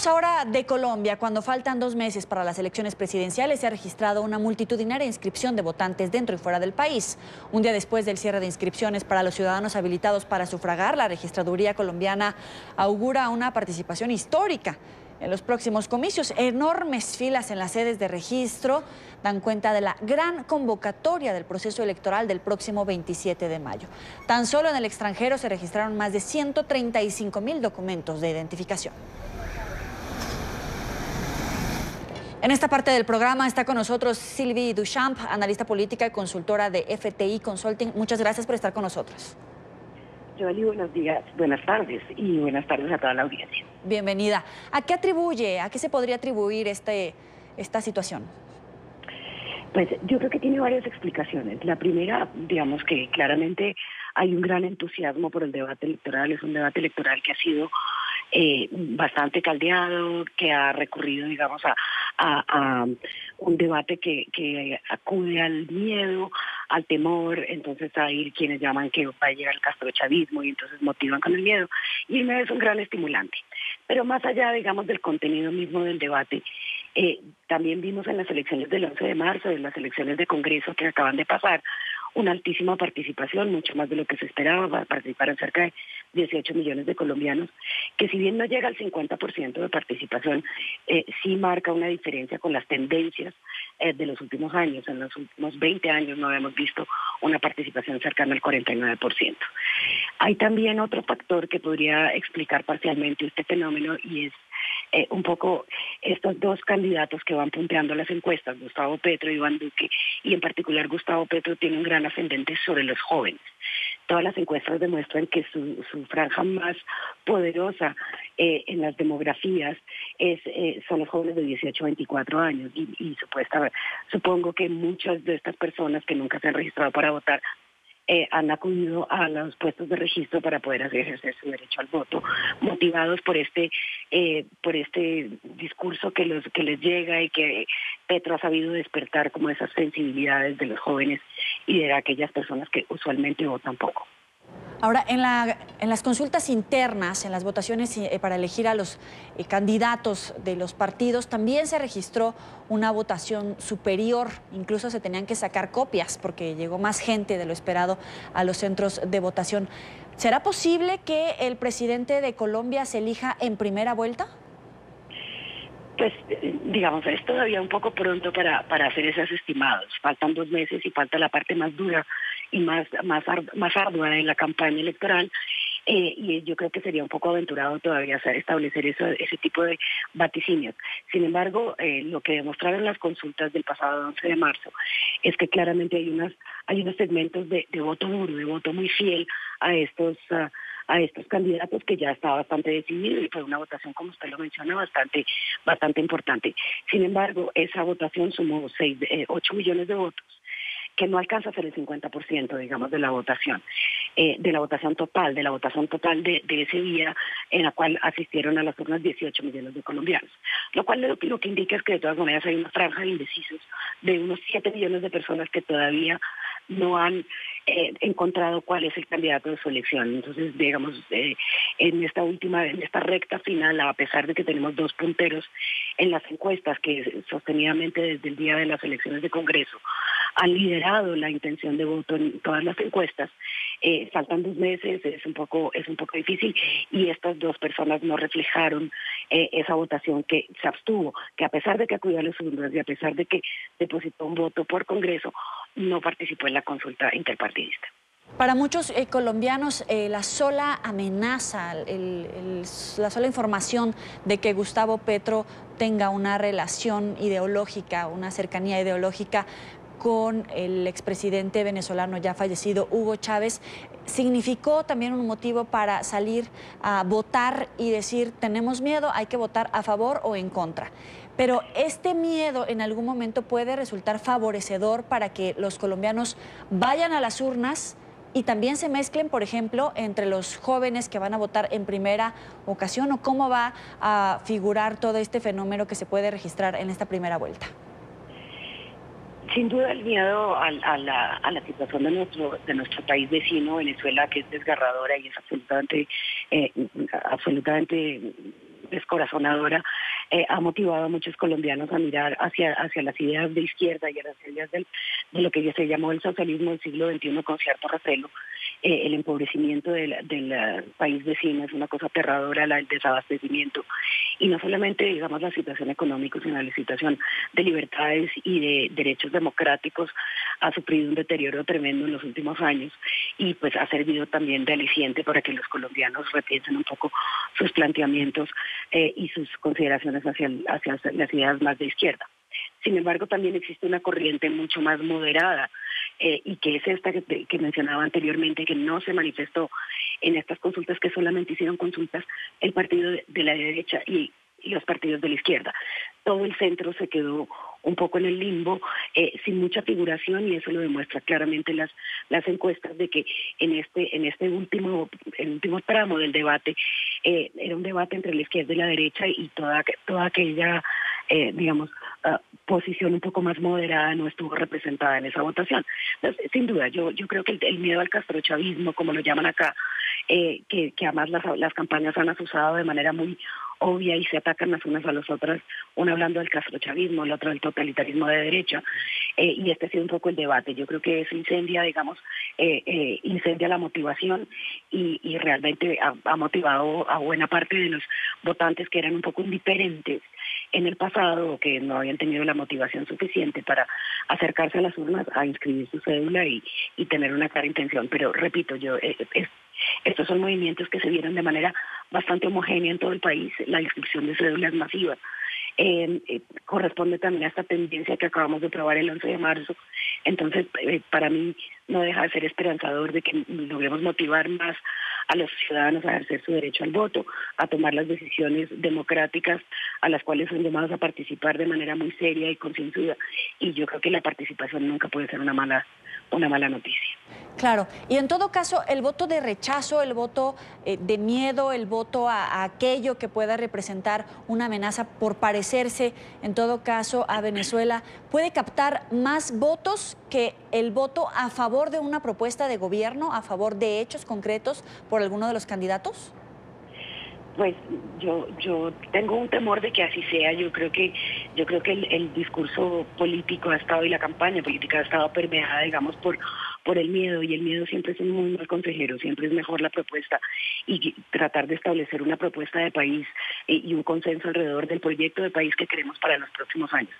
Hablemos ahora de Colombia. Cuando faltan 2 meses para las elecciones presidenciales, se ha registrado una multitudinaria inscripción de votantes dentro y fuera del país. Un día después del cierre de inscripciones para los ciudadanos habilitados para sufragar, la registraduría colombiana augura una participación histórica en los próximos comicios. Enormes filas en las sedes de registro dan cuenta de la gran convocatoria del proceso electoral del próximo 27 de mayo. Tan solo en el extranjero se registraron más de 135.000 documentos de identificación. En esta parte del programa está con nosotros Sylvie Duchamp, analista política y consultora de FTI Consulting. Muchas gracias por estar con nosotros. Joely, buenos días, buenas tardes y buenas tardes a toda la audiencia. Bienvenida. ¿A qué se podría atribuir esta situación? Pues yo creo que tiene varias explicaciones. La primera, digamos que claramente hay un gran entusiasmo por el debate electoral. Es un debate electoral que ha sido bastante caldeado, que ha recurrido, digamos, a un debate que acude al miedo, al temor. Entonces hay quienes llaman que va a llegar el castrochavismo y entonces motivan con el miedo. Y el miedo es un gran estimulante. Pero más allá, digamos, del contenido mismo del debate, también vimos en las elecciones del 11 de marzo, en las elecciones de Congreso que acaban de pasar, una altísima participación, mucho más de lo que se esperaba. Participaron cerca de 18 millones de colombianos, que si bien no llega al 50% de participación, sí marca una diferencia con las tendencias de los últimos años. En los últimos 20 años no habíamos visto una participación cercana al 49%. Hay también otro factor que podría explicar parcialmente este fenómeno y es un poco estos dos candidatos que van punteando las encuestas, Gustavo Petro y Iván Duque, y en particular Gustavo Petro tiene un gran ascendente sobre los jóvenes. Todas las encuestas demuestran que su franja más poderosa en las demografías son los jóvenes de 18 a 24 años y supongo que muchas de estas personas que nunca se han registrado para votar han acudido a los puestos de registro para poder ejercer su derecho al voto, motivados por este discurso que les llega y que Petro ha sabido despertar como esas sensibilidades de los jóvenes y de aquellas personas que usualmente votan poco. Ahora, en las consultas internas, en las votaciones para elegir a los candidatos de los partidos, también se registró una votación superior. Incluso se tenían que sacar copias porque llegó más gente de lo esperado a los centros de votación. ¿Será posible que el presidente de Colombia se elija en primera vuelta? Pues, digamos, es todavía un poco pronto para hacer esos estimados. Faltan 2 meses y falta la parte más dura y más ardua de la campaña electoral. Y yo creo que sería un poco aventurado todavía establecer ese tipo de vaticinios. Sin embargo, lo que demostraron las consultas del pasado 11 de marzo es que claramente hay unos segmentos de voto duro, de voto muy fiel a estos candidatos, que ya está bastante decidido y fue una votación, como usted lo menciona, bastante importante. Sin embargo, esa votación sumó 8 millones de votos, que no alcanza a ser el 50%, digamos, de la votación total de ese día en la cual asistieron a las urnas 18 millones de colombianos. Lo cual lo que indica es que de todas maneras hay una franja de indecisos de unos 7 millones de personas que todavía no han encontrado cuál es el candidato de su elección. Entonces, digamos, en esta recta final, a pesar de que tenemos 2 punteros en las encuestas que sostenidamente desde el día de las elecciones de Congreso han liderado la intención de voto en todas las encuestas, faltan 2 meses, es un poco difícil, y estas 2 personas no reflejaron esa votación, que se abstuvo, que a pesar de que acudió a las urnas y a pesar de que depositó un voto por Congreso, no participó en la consulta interpartidista. Para muchos colombianos, la sola amenaza, la sola información de que Gustavo Petro tenga una relación ideológica, una cercanía ideológica con el expresidente venezolano ya fallecido Hugo Chávez, significó también un motivo para salir a votar y decir: tenemos miedo, hay que votar a favor o en contra. Pero este miedo en algún momento puede resultar favorecedor para que los colombianos vayan a las urnas y también se mezclen, por ejemplo, entre los jóvenes que van a votar en primera ocasión, o cómo va a figurar todo este fenómeno que se puede registrar en esta primera vuelta. Sin duda el miedo a la situación de nuestro país vecino, Venezuela, que es desgarradora y es absolutamente descorazonadora, ha motivado a muchos colombianos a mirar hacia las ideas de izquierda y a las ideas de lo que se llamó el socialismo del siglo XXI con cierto recelo. El empobrecimiento del país vecino es una cosa aterradora, el desabastecimiento, y no solamente, digamos, la situación económica, sino la situación de libertades y de derechos democráticos ha sufrido un deterioro tremendo en los últimos años, y pues ha servido también de aliciente para que los colombianos repiensen un poco sus planteamientos y sus consideraciones hacia las ideas más de izquierda. Sin embargo, también existe una corriente mucho más moderada y que es esta que mencionaba anteriormente, que no se manifestó en estas consultas, que solamente hicieron consultas el partido de la derecha y los partidos de la izquierda. Todo el centro se quedó un poco en el limbo, sin mucha figuración, y eso lo demuestra claramente las encuestas de que en este último tramo del debate era un debate entre la izquierda y la derecha, y toda aquella digamos, posición un poco más moderada no estuvo representada en esa votación. Entonces, sin duda, yo creo que el miedo al castrochavismo, como lo llaman acá, que además las campañas han asusado de manera muy obvia y se atacan las unas a las otras, una hablando del castrochavismo, la otra del totalitarismo de derecha, y este ha sido un poco el debate. Yo creo que eso incendia, digamos, incendia la motivación y realmente ha motivado a buena parte de los votantes que eran un poco indiferentes en el pasado o que no habían tenido la motivación suficiente para acercarse a las urnas a inscribir su cédula y tener una clara intención. Pero repito, estos son movimientos que se dieron de manera bastante homogénea en todo el país. La inscripción de cédulas masivas corresponde también a esta tendencia que acabamos de probar el 11 de marzo. Entonces, para mí no deja de ser esperanzador de que logremos motivar más a los ciudadanos a ejercer su derecho al voto, a tomar las decisiones democráticas a las cuales son llamados a participar de manera muy seria y concienzuda. Y yo creo que la participación nunca puede ser una mala noticia. Claro, y en todo caso, el voto de rechazo, el voto de miedo, el voto a aquello que pueda representar una amenaza por parecerse, en todo caso, a Venezuela, ¿puede captar más votos que el voto a favor de una propuesta de gobierno, a favor de hechos concretos por alguno de los candidatos? Pues yo tengo un temor de que así sea. Yo creo que el discurso político ha estado, y la campaña política ha estado permeada, digamos, por el miedo, y el miedo siempre es un muy mal consejero. Siempre es mejor la propuesta y tratar de establecer una propuesta de país y un consenso alrededor del proyecto de país que queremos para los próximos años.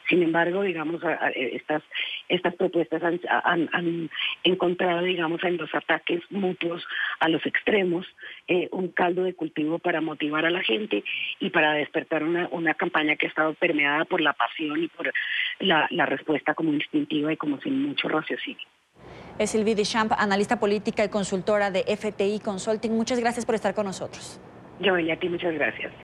Sin embargo, digamos, estas propuestas han encontrado, digamos, en los ataques mutuos a los extremos un caldo de cultivo para motivar a la gente y para despertar una campaña que ha estado permeada por la pasión y por la respuesta como instintiva y como sin mucho raciocinio. Es Sylvie Deschamps, analista política y consultora de FTI Consulting. Muchas gracias por estar con nosotros. Joely, a ti muchas gracias.